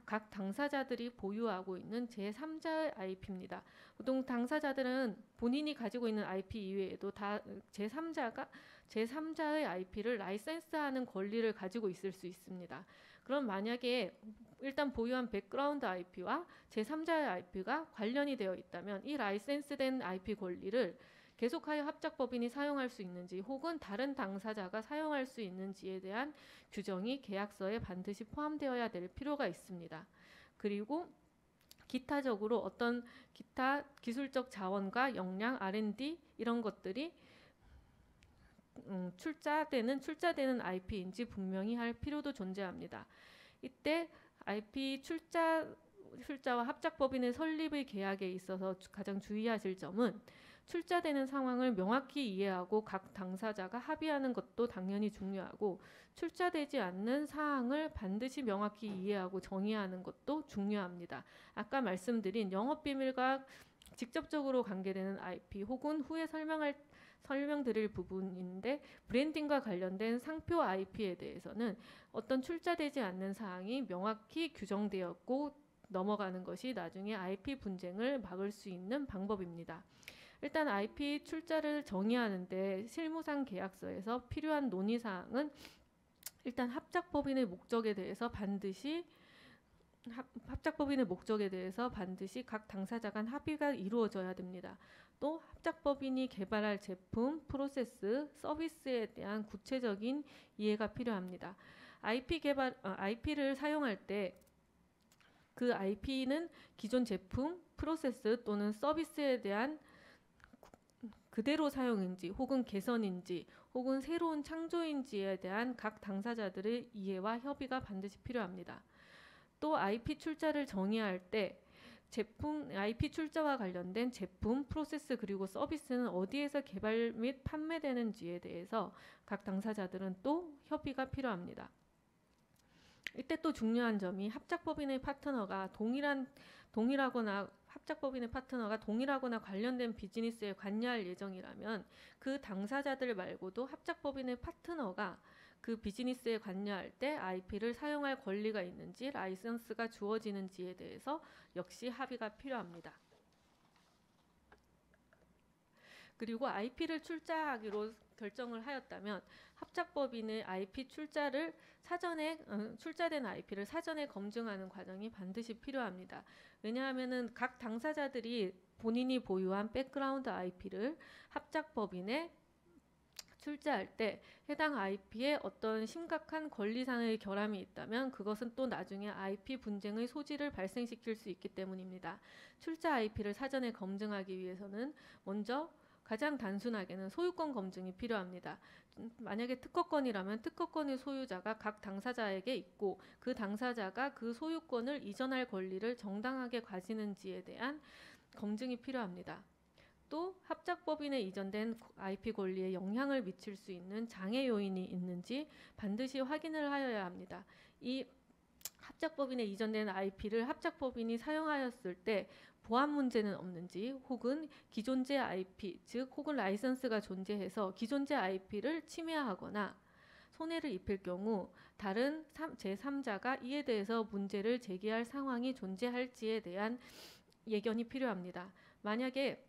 각 당사자들이 보유하고 있는 제3자의 IP입니다. 보통 당사자들은 본인이 가지고 있는 IP 이외에도 다 제3자의 IP를 라이센스하는 권리를 가지고 있을 수 있습니다. 그럼 만약에 일단 보유한 백그라운드 IP와 제3자의 IP가 관련이 되어 있다면 이 라이센스된 IP 권리를 계속하여 합작법인이 사용할 수 있는지 혹은 다른 당사자가 사용할 수 있는지에 대한 규정이 계약서에 반드시 포함되어야 될 필요가 있습니다. 그리고 기타적으로 어떤 기타 기술적 자원과 역량, R&D 이런 것들이 출자되는 IP인지 분명히 할 필요도 존재합니다. 이때 IP 출자와 합작법인의 설립의 계약에 있어서 가장 주의하실 점은 출자되는 상황을 명확히 이해하고 각 당사자가 합의하는 것도 당연히 중요하고 출자되지 않는 사항을 반드시 명확히 이해하고 정의하는 것도 중요합니다. 아까 말씀드린 영업비밀과 직접적으로 관계되는 IP 혹은 후에 설명드릴 부분인데 브랜딩과 관련된 상표 IP에 대해서는 어떤 출자되지 않는 사항이 명확히 규정되었고 넘어가는 것이 나중에 IP 분쟁을 막을 수 있는 방법입니다. 일단 IP 출자를 정의하는데 실무상 계약서에서 필요한 논의사항은 일단 합작법인의 목적에 대해서 반드시 각 당사자 간 합의가 이루어져야 됩니다. 또 합작법인이 개발할 제품, 프로세스, 서비스에 대한 구체적인 이해가 필요합니다. IP를 사용할 때 그 IP는 기존 제품, 프로세스 또는 서비스에 대한 그대로 사용인지 혹은 개선인지 혹은 새로운 창조인지에 대한 각 당사자들의 이해와 협의가 반드시 필요합니다. 또 IP 출자를 정의할 때 제품 IP 출자와 관련된 제품, 프로세스 그리고 서비스는 어디에서 개발 및 판매되는지에 대해서 각 당사자들은 또 협의가 필요합니다. 이때 또 중요한 점이 합작법인의 파트너가 합작법인의 파트너가 동일하거나 관련된 비즈니스에 관여할 예정이라면 그 당사자들 말고도 합작법인의 파트너가 그 비즈니스에 관여할 때 IP를 사용할 권리가 있는지 라이선스가 주어지는지에 대해서 역시 합의가 필요합니다. 그리고 IP를 출자하기로 결정을 하였다면 합작법인의 IP 출자를 출자된 IP를 사전에 검증하는 과정이 반드시 필요합니다. 왜냐하면은 각 당사자들이 본인이 보유한 백그라운드 IP를 합작법인에 출자할 때 해당 IP에 어떤 심각한 권리상의 결함이 있다면 그것은 또 나중에 IP 분쟁의 소지를 발생시킬 수 있기 때문입니다. 출자 IP를 사전에 검증하기 위해서는 먼저 가장 단순하게는 소유권 검증이 필요합니다. 만약에 특허권이라면 특허권의 소유자가 각 당사자에게 있고 그 당사자가 그 소유권을 이전할 권리를 정당하게 가지는지에 대한 검증이 필요합니다. 또 합작법인에 이전된 IP 권리에 영향을 미칠 수 있는 장애 요인이 있는지 반드시 확인을 하여야 합니다. 이 합작법인에 이전된 IP를 합작법인이 사용하였을 때 보안 문제는 없는지 혹은 기존제 IP, 즉 혹은 라이선스가 존재해서 기존제 IP를 침해하거나 손해를 입힐 경우 다른 제3자가 이에 대해서 문제를 제기할 상황이 존재할지에 대한 예견이 필요합니다. 만약에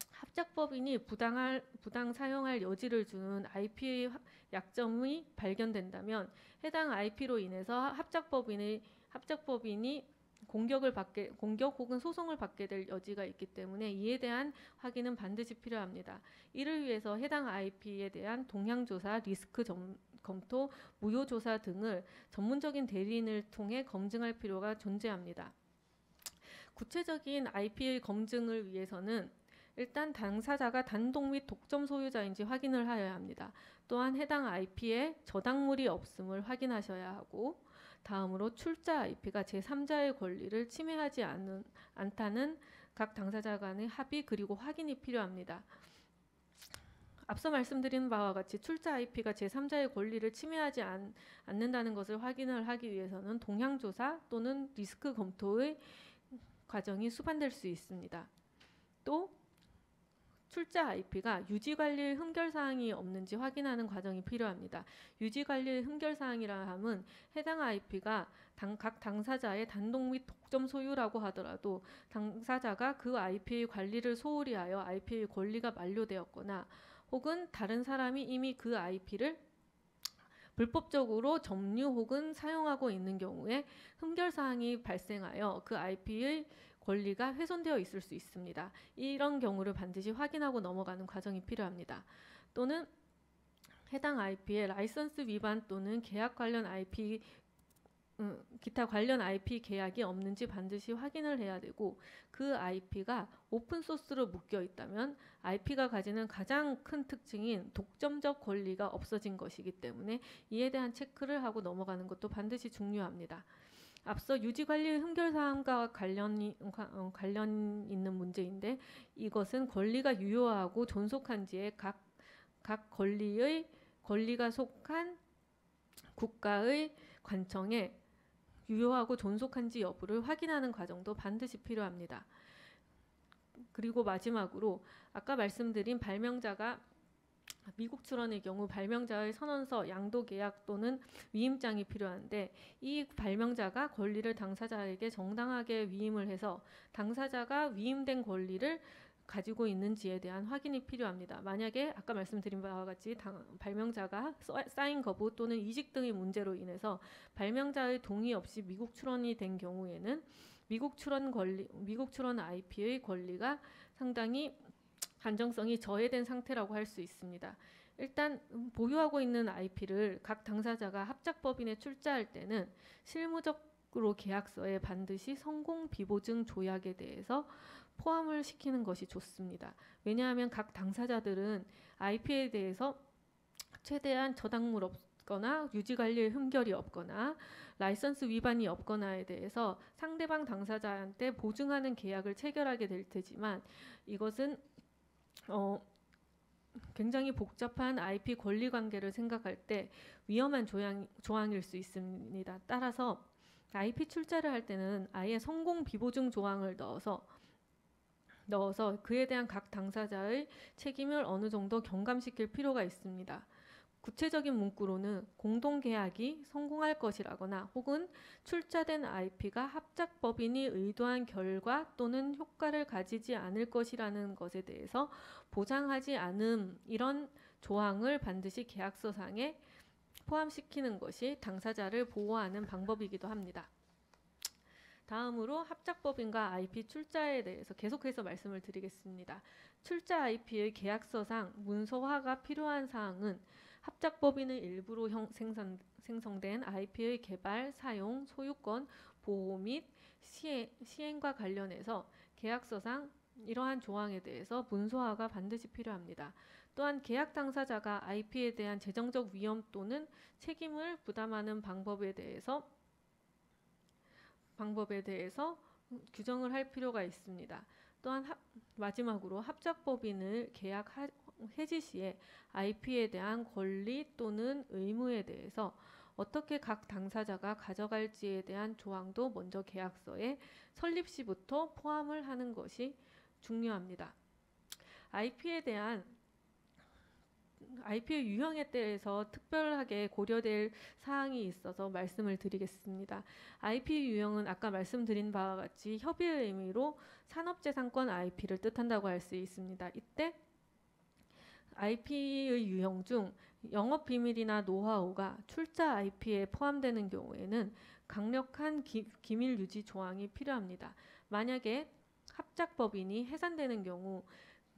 합작법인이 부당 사용할 여지를 주는 IP의 약점이 발견된다면 해당 IP로 인해서 합작법인이 공격 혹은 소송을 받게 될 여지가 있기 때문에 이에 대한 확인은 반드시 필요합니다. 이를 위해서 해당 IP에 대한 동향조사, 리스크 검토, 무효조사 등을 전문적인 대리인을 통해 검증할 필요가 존재합니다. 구체적인 IP의 검증을 위해서는 일단 당사자가 단독 및 독점 소유자인지 확인을 하여야 합니다. 또한 해당 IP에 저당물이 없음을 확인하셔야 하고 다음으로 출자 IP가 제3자의 권리를 침해하지 않다는 각 당사자 간의 합의 그리고 확인이 필요합니다. 앞서 말씀드린 바와 같이 출자 IP가 제3자의 권리를 침해하지 않는다는 것을 확인을 하기 위해서는 동향조사 또는 리스크 검토의 과정이 수반될 수 있습니다. 또 출자 IP가 유지관리의 흠결사항이 없는지 확인하는 과정이 필요합니다. 유지관리의 흠결사항이라 함은 해당 IP가 각 당사자의 단독 및 독점 소유라고 하더라도 당사자가 그 IP의 관리를 소홀히 하여 IP의 권리가 만료되었거나 혹은 다른 사람이 이미 그 IP를 불법적으로 점유 혹은 사용하고 있는 경우에 흠결사항이 발생하여 그 IP의 권리가 훼손되어 있을 수 있습니다. 이런 경우를 반드시 확인하고 넘어가는 과정이 필요합니다. 또는 해당 IP의 라이선스 위반 또는 계약 관련 기타 관련 IP 계약이 없는지 반드시 확인을 해야 되고 그 IP가 오픈소스로 묶여 있다면 IP가 가지는 가장 큰 특징인 독점적 권리가 없어진 것이기 때문에 이에 대한 체크를 하고 넘어가는 것도 반드시 중요합니다. 앞서 유지관리 흠결사항과 관련 있는 문제인데 이것은 권리가 유효하고 존속한지에 각 권리가 속한 국가의 관청에 유효하고 존속한지 여부를 확인하는 과정도 반드시 필요합니다. 그리고 마지막으로 아까 말씀드린 발명자가 미국 출원의 경우 발명자의 선언서, 양도계약 또는 위임장이 필요한데 이 발명자가 권리를 당사자에게 정당하게 위임을 해서 당사자가 위임된 권리를 가지고 있는지에 대한 확인이 필요합니다. 만약에 아까 말씀드린 바와 같이 발명자가 사인 거부 또는 이직 등의 문제로 인해서 발명자의 동의 없이 미국 출원이 된 경우에는 미국 출원 IP의 권리가 상당히 안정성이 저해된 상태라고 할 수 있습니다. 일단 보유하고 있는 IP를 각 당사자가 합작법인에 출자할 때는 실무적으로 계약서에 반드시 성공 비보증 조약에 대해서 포함을 시키는 것이 좋습니다. 왜냐하면 각 당사자들은 IP에 대해서 최대한 없거나 유지 관리에 흠결이 없거나 라이선스 위반이 없거나에 대해서 상대방 당사자한테 보증하는 계약을 체결하게 될 테지만 이것은 굉장히 복잡한 IP 권리 관계를 생각할 때 위험한 조항일 수 있습니다. 따라서 IP 출자를 할 때는 아예 성공 비보증 조항을 넣어서 그에 대한 각 당사자의 책임을 어느 정도 경감시킬 필요가 있습니다. 구체적인 문구로는 공동계약이 성공할 것이라거나 혹은 출자된 IP가 합작법인이 의도한 결과 또는 효과를 가지지 않을 것이라는 것에 대해서 보장하지 않음, 이런 조항을 반드시 계약서상에 포함시키는 것이 당사자를 보호하는 방법이기도 합니다. 다음으로 합작법인과 IP 출자에 대해서 계속해서 말씀을 드리겠습니다. 출자 IP의 계약서상 문서화가 필요한 사항은 합작법인의 일부로 생성된 IP의 개발, 사용, 소유권, 보호 및 시행과 관련해서 계약서상 이러한 조항에 대해서 문서화가 반드시 필요합니다. 또한 계약 당사자가 IP에 대한 재정적 위험 또는 책임을 부담하는 방법에 대해서 규정을 할 필요가 있습니다. 또한 마지막으로 합작법인을 계약 해지 시에 IP에 대한 권리 또는 의무에 대해서 어떻게 각 당사자가 가져갈지에 대한 조항도 먼저 계약서에 설립 시부터 포함을 하는 것이 중요합니다. IP의 유형에 대해서 특별하게 고려될 사항이 있어서 말씀을 드리겠습니다. IP 유형은 아까 말씀드린 바와 같이 협의의 의미로 산업재산권 IP를 뜻한다고 할 수 있습니다. 이때 IP의 유형 중 영업비밀이나 노하우가 출자 IP에 포함되는 경우에는 강력한 기밀 유지 조항이 필요합니다. 만약에 합작법인이 해산되는 경우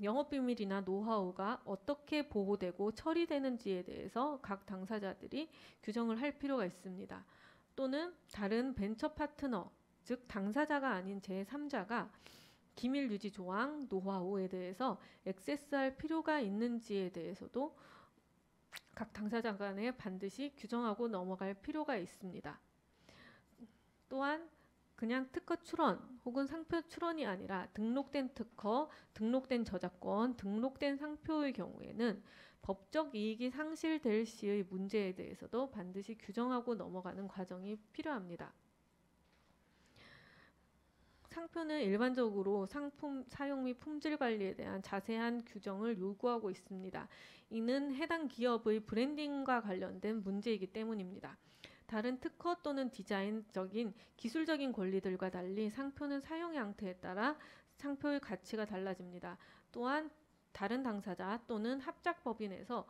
영업비밀이나 노하우가 어떻게 보호되고 처리되는지에 대해서 각 당사자들이 규정을 할 필요가 있습니다. 또는 다른 벤처 파트너, 즉 당사자가 아닌 제3자가 기밀 유지 조항, 노하우에 대해서 액세스할 필요가 있는지에 대해서도 각 당사자 간에 반드시 규정하고 넘어갈 필요가 있습니다. 또한 그냥 특허 출원 혹은 상표 출원이 아니라 등록된 특허, 등록된 저작권, 등록된 상표의 경우에는 법적 이익이 상실될 시의 문제에 대해서도 반드시 규정하고 넘어가는 과정이 필요합니다. 상표는 일반적으로 상품 사용 및 품질 관리에 대한 자세한 규정을 요구하고 있습니다. 이는 해당 기업의 브랜딩과 관련된 문제이기 때문입니다. 다른 특허 또는 디자인적인 기술적인 권리들과 달리 상표는 사용 양태에 따라 상표의 가치가 달라집니다. 또한 다른 당사자 또는 합작법인에서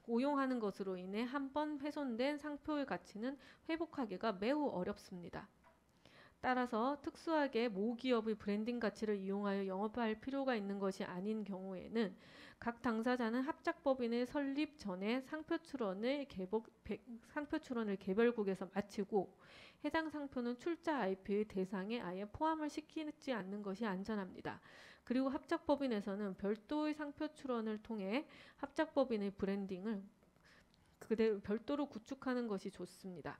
오용하는 것으로 인해 한 번 훼손된 상표의 가치는 회복하기가 매우 어렵습니다. 따라서 특수하게 모 기업의 브랜딩 가치를 이용하여 영업할 필요가 있는 것이 아닌 경우에는 각 당사자는 합작법인의 설립 전에 상표 출원을 개별국에서 마치고 해당 상표는 출자 IP의 대상에 아예 포함을 시키지 않는 것이 안전합니다. 그리고 합작법인에서는 별도의 상표 출원을 통해 합작법인의 브랜딩을 그대로 별도로 구축하는 것이 좋습니다.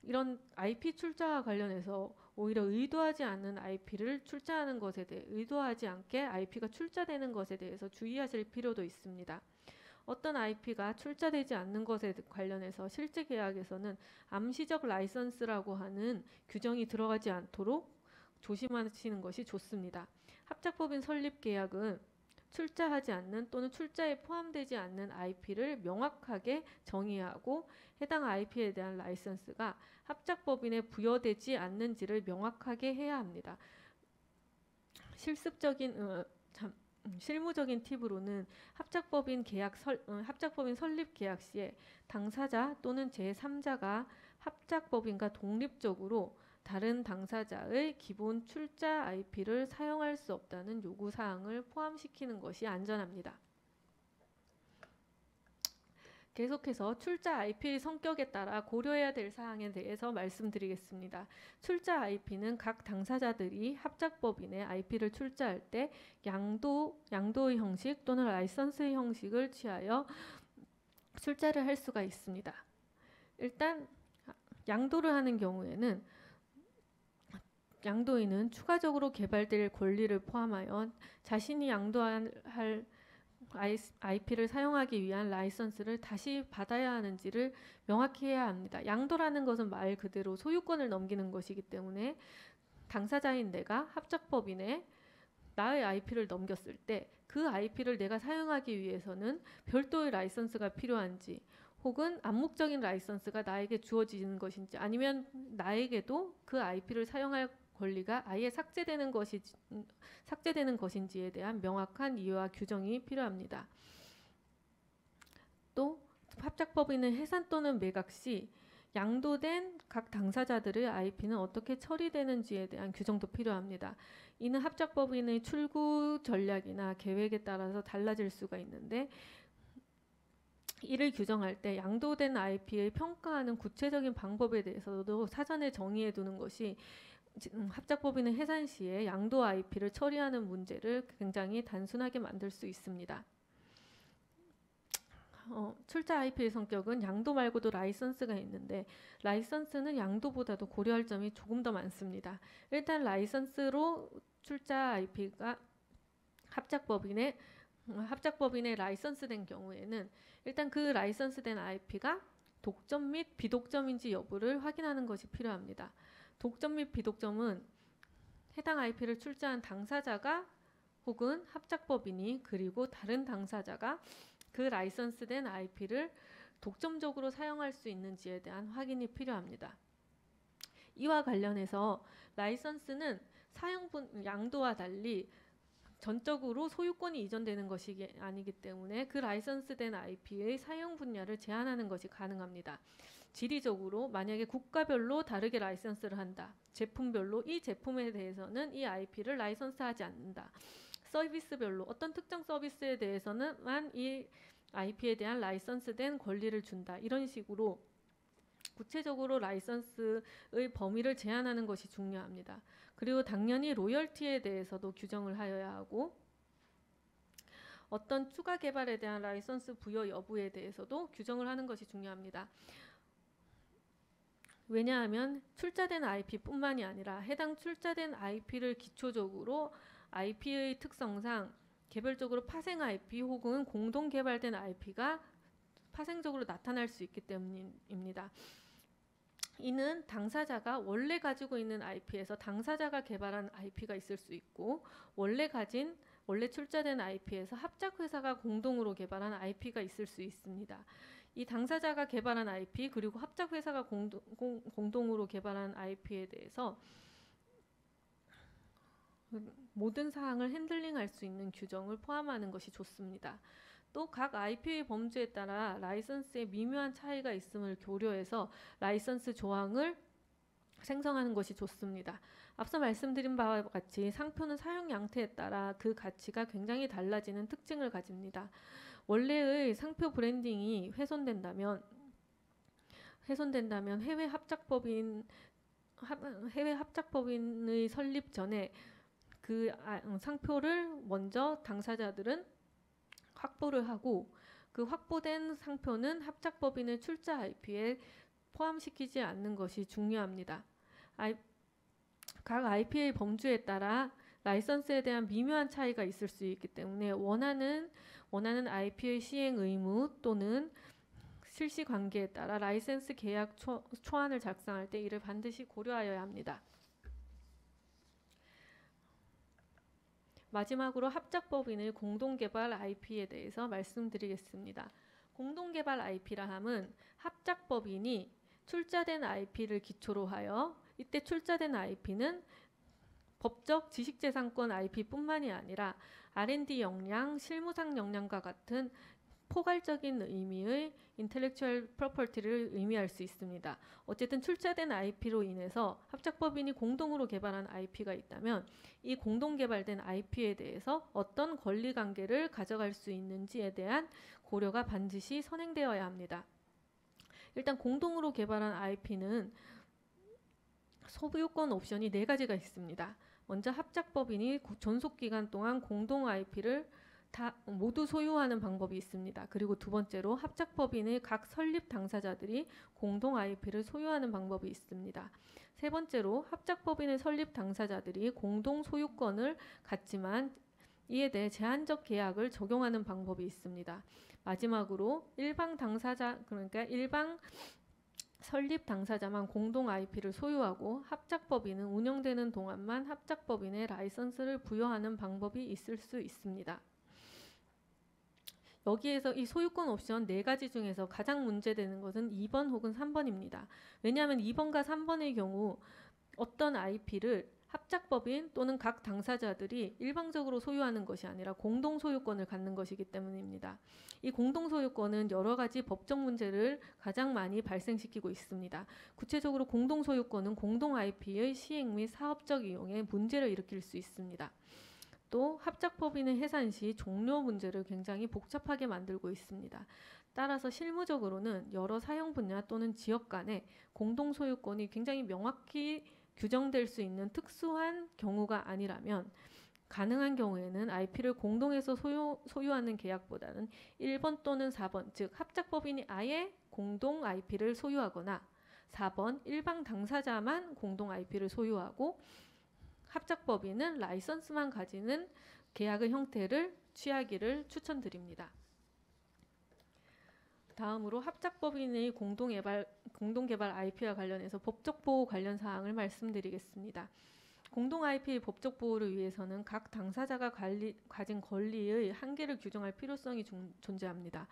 이런 IP 출자와 관련해서 오히려 의도하지 않는 IP를 출자하는 것에 대해 의도하지 않게 IP가 출자되는 것에 대해서 주의하실 필요도 있습니다. 어떤 IP가 출자되지 않는 것에 관련해서 실제 계약에서는 암시적 라이선스라고 하는 규정이 들어가지 않도록 조심하시는 것이 좋습니다. 합작법인 설립 계약은 출자하지 않는 또는 출자에 포함되지 않는 IP를 명확하게 정의하고 해당 IP에 대한 라이선스가 합작법인에 부여되지 않는지를 명확하게 해야 합니다. 실무적인 팁으로는 합작법인 설립 계약 시에 당사자 또는 제3자가 합작법인과 독립적으로 다른 당사자의 기본 출자 IP를 사용할 수 없다는 요구사항을 포함시키는 것이 안전합니다. 계속해서 출자 IP의 성격에 따라 고려해야 될 사항에 대해서 말씀드리겠습니다. 출자 IP는 각 당사자들이 합작법인의 IP를 출자할 때 양도의 형식 또는 라이선스의 형식을 취하여 출자를 할 수가 있습니다. 일단 양도를 하는 경우에는 양도인은 추가적으로 개발될 권리를 포함하여 자신이 양도할 IP를 사용하기 위한 라이선스를 다시 받아야 하는지를 명확히 해야 합니다. 양도라는 것은 말 그대로 소유권을 넘기는 것이기 때문에 당사자인 내가 합작법인에 나의 IP를 넘겼을 때 그 IP를 내가 사용하기 위해서는 별도의 라이선스가 필요한지, 혹은 암묵적인 라이선스가 나에게 주어지는 것인지, 아니면 나에게도 그 IP를 사용할 권리가 아예 삭제되는 것인지에 대한 명확한 이유와 규정이 필요합니다. 또 합작법인은 해산 또는 매각 시 양도된 각 당사자들의 IP는 어떻게 처리되는지에 대한 규정도 필요합니다. 이는 합작법인의 출구 전략이나 계획에 따라서 달라질 수가 있는데, 이를 규정할 때 양도된 IP를 평가하는 구체적인 방법에 대해서도 사전에 정의해 두는 것이 합작법인의 해산 시에 양도 IP를 처리하는 문제를 굉장히 단순하게 만들 수 있습니다. 출자 IP의 성격은 양도 말고도 라이선스가 있는데, 라이선스는 양도보다도 고려할 점이 조금 더 많습니다. 일단 라이선스로 출자 IP가 합작법인의 라이선스된 경우에는 일단 그 라이선스된 IP가 독점 및 비독점인지 여부를 확인하는 것이 필요합니다. 독점 및 비독점은 해당 IP를 출자한 당사자가 혹은 합작법인이 그리고 다른 당사자가 그 라이선스된 IP를 독점적으로 사용할 수 있는지에 대한 확인이 필요합니다. 이와 관련해서 라이선스는 양도와 달리 전적으로 소유권이 이전되는 것이 아니기 때문에 그 라이선스된 IP의 사용 분야를 제한하는 것이 가능합니다. 지리적으로 만약에 국가별로 다르게 라이선스를 한다. 제품별로 이 제품에 대해서는 이 IP를 라이선스하지 않는다. 서비스별로 어떤 특정 서비스에 대해서는만 이 IP에 대한 라이선스된 권리를 준다. 이런 식으로 구체적으로 라이선스의 범위를 제한하는 것이 중요합니다. 그리고 당연히 로열티에 대해서도 규정을 하여야 하고, 어떤 추가 개발에 대한 라이선스 부여 여부에 대해서도 규정을 하는 것이 중요합니다. 왜냐하면 출자된 IP뿐만이 아니라 해당 출자된 IP를 기초적으로 IP의 특성상 개별적으로 파생 IP 혹은 공동 개발된 IP가 파생적으로 나타날 수 있기 때문입니다. 이는 당사자가 원래 가지고 있는 IP에서 당사자가 개발한 IP가 있을 수 있고, 원래 출자된 IP에서 합작회사가 공동으로 개발한 IP가 있을 수 있습니다. 이 당사자가 개발한 IP 그리고 합작회사가 공동으로 개발한 IP에 대해서 모든 사항을 핸들링할 수 있는 규정을 포함하는 것이 좋습니다. 또 각 IP의 범주에 따라 라이선스에 미묘한 차이가 있음을 고려해서 라이선스 조항을 생성하는 것이 좋습니다. 앞서 말씀드린 바와 같이 상표는 사용 양태에 따라 그 가치가 굉장히 달라지는 특징을 가집니다. 원래의 상표 브랜딩이 훼손된다면 해외 합작법인의 설립 전에 그 상표를 먼저 당사자들은 확보를 하고, 그 확보된 상표는 합작법인의 출자 IP에 포함시키지 않는 것이 중요합니다. 각 IP의 범주에 따라 라이선스에 대한 미묘한 차이가 있을 수 있기 때문에 원하는 IP의 시행 의무 또는 실시 관계에 따라 라이선스 계약 초안을 작성할 때 이를 반드시 고려하여야 합니다. 마지막으로 합작법인의 공동개발 IP에 대해서 말씀드리겠습니다. 공동개발 IP라 함은 합작법인이 출자된 IP를 기초로 하여, 이때 출자된 IP는 법적 지식재산권 IP뿐만이 아니라 R&D 역량, 실무상 역량과 같은 포괄적인 의미의 인텔렉츄얼 프로퍼티를 의미할 수 있습니다. 어쨌든 출자된 IP로 인해서 합작법인이 공동으로 개발한 IP가 있다면 이 공동 개발된 IP에 대해서 어떤 권리관계를 가져갈 수 있는지에 대한 고려가 반드시 선행되어야 합니다. 일단 공동으로 개발한 IP는 소유권 옵션이 4가지가 있습니다. 먼저 합작법인이 존속기간 동안 공동 IP를 다 모두 소유하는 방법이 있습니다. 그리고 두 번째로 합작법인의 각 설립 당사자들이 공동 IP를 소유하는 방법이 있습니다. 세 번째로 합작법인의 설립 당사자들이 공동 소유권을 갖지만 이에 대해 제한적 계약을 적용하는 방법이 있습니다. 마지막으로 일방 당사자, 그러니까 일방 설립 당사자만 공동 IP를 소유하고 합작법인은 운영되는 동안만 합작법인의 라이선스를 부여하는 방법이 있을 수 있습니다. 여기에서 이 소유권 옵션 4가지 중에서 가장 문제되는 것은 2번 혹은 3번입니다. 왜냐하면 2번과 3번의 경우 어떤 IP를 합작법인 또는 각 당사자들이 일방적으로 소유하는 것이 아니라 공동 소유권을 갖는 것이기 때문입니다. 이 공동 소유권은 여러 가지 법적 문제를 가장 많이 발생시키고 있습니다. 구체적으로 공동 소유권은 공동 IP의 시행 및 사업적 이용에 문제를 일으킬 수 있습니다. 또 합작법인의 해산 시 종료 문제를 굉장히 복잡하게 만들고 있습니다. 따라서 실무적으로는 여러 사용 분야 또는 지역 간의 공동 소유권이 굉장히 명확히 규정될 수 있는 특수한 경우가 아니라면 가능한 경우에는 IP를 공동해서 소유하는 계약보다는 1번 또는 4번, 즉 합작법인이 아예 공동 IP를 소유하거나 4번 일방 당사자만 공동 IP를 소유하고 합작법인은 라이선스만 가지는 계약의 형태를 취하기를 추천드립니다. 다음으로 합작법인의 공동개발 IP와 관련해서 법적 보호 관련 사항을 말씀드리겠습니다. 공동 IP 법적 보호를 위해서는 각 당사자가 가진 권리의 한계를 규정할 필요성이 존재합니다.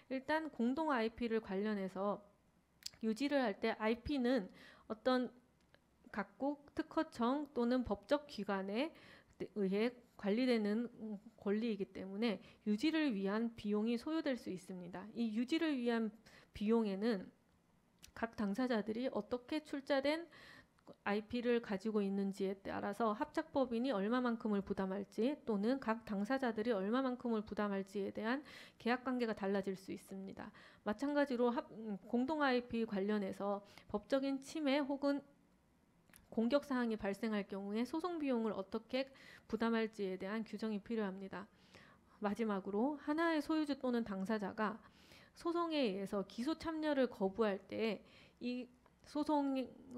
일단 공동 IP를 관련해서 유지를 할 때 IP는 어떤 각국 특허청 또는 법적 기관에 의해 관리되는 권리이기 때문에 유지를 위한 비용이 소요될 수 있습니다. 이 유지를 위한 비용에는 각 당사자들이 어떻게 출자된 IP를 가지고 있는지에 따라서 합작법인이 얼마만큼을 부담할지 또는 각 당사자들이 얼마만큼을 부담할지에 대한 계약관계가 달라질 수 있습니다. 마찬가지로 공동 IP 관련해서 법적인 침해 혹은 공격 사항이 발생할 경우에 소송 비용을 어떻게 부담할지에 대한 규정이 필요합니다. 마지막으로 하나의 소유주 또는 당사자가 소송에 의해서 기소 참여를 거부할 때 이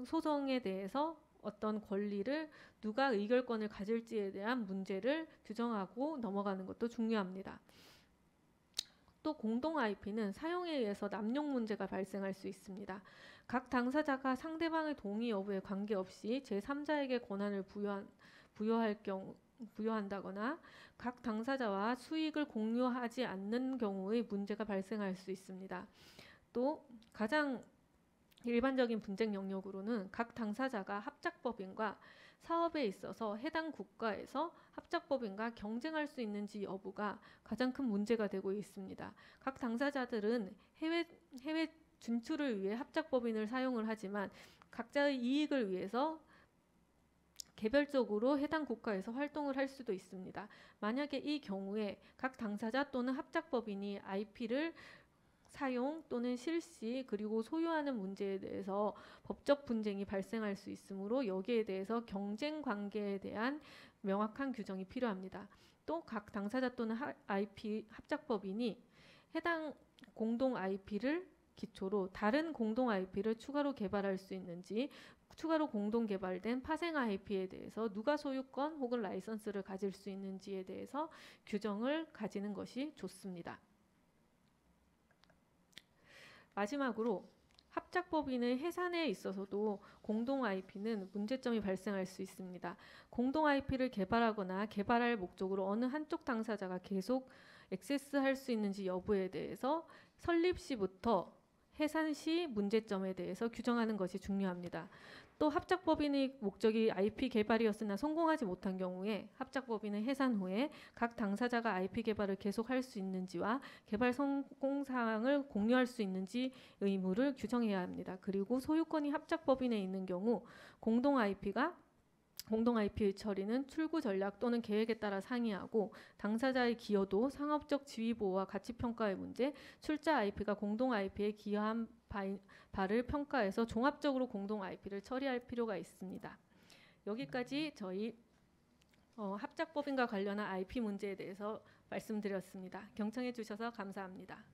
소송에 대해서 어떤 권리를 누가 의결권을 가질지에 대한 문제를 규정하고 넘어가는 것도 중요합니다. 또 공동 IP는 사용에 의해서 남용 문제가 발생할 수 있습니다. 각 당사자가 상대방의 동의 여부에 관계없이 제3자에게 권한을 부여한다거나 각 당사자와 수익을 공유하지 않는 경우의 문제가 발생할 수 있습니다. 또 가장 일반적인 분쟁 영역으로는 각 당사자가 합작법인과 사업에 있어서 해당 국가에서 합작법인과 경쟁할 수 있는지 여부가 가장 큰 문제가 되고 있습니다. 각 당사자들은 해외 진출을 위해 합작법인을 사용을 하지만 각자의 이익을 위해서 개별적으로 해당 국가에서 활동을 할 수도 있습니다. 만약에 이 경우에 각 당사자 또는 합작법인이 IP를 사용 또는 실시 그리고 소유하는 문제에 대해서 법적 분쟁이 발생할 수 있으므로 여기에 대해서 경쟁 관계에 대한 명확한 규정이 필요합니다. 또 각 당사자 또는 IP 합작법인이 해당 공동 IP를 기초로 다른 공동 IP를 추가로 개발할 수 있는지, 추가로 공동 개발된 파생 IP에 대해서 누가 소유권 혹은 라이선스를 가질 수 있는지에 대해서 규정을 가지는 것이 좋습니다. 마지막으로 합작법인의 해산에 있어서도 공동 IP는 문제점이 발생할 수 있습니다. 공동 IP를 개발하거나 개발할 목적으로 어느 한쪽 당사자가 계속 액세스할 수 있는지 여부에 대해서 설립 시부터 해산 시 문제점에 대해서 규정하는 것이 중요합니다. 또 합작법인의 목적이 IP 개발이었으나 성공하지 못한 경우에 합작법인은 해산 후에 각 당사자가 IP 개발을 계속할 수 있는지와 개발 성공 사항을 공유할 수 있는지 의무를 규정해야 합니다. 그리고 소유권이 합작법인에 있는 경우 공동 IP의 처리는 출구 전략 또는 계획에 따라 상이하고 당사자의 기여도, 상업적 지위 보호와 가치 평가의 문제, 출자 IP가 공동 IP에 기여한 바를 평가해서 종합적으로 공동 IP를 처리할 필요가 있습니다. 여기까지 저희 합작법인과 관련한 IP 문제에 대해서 말씀드렸습니다. 경청해 주셔서 감사합니다.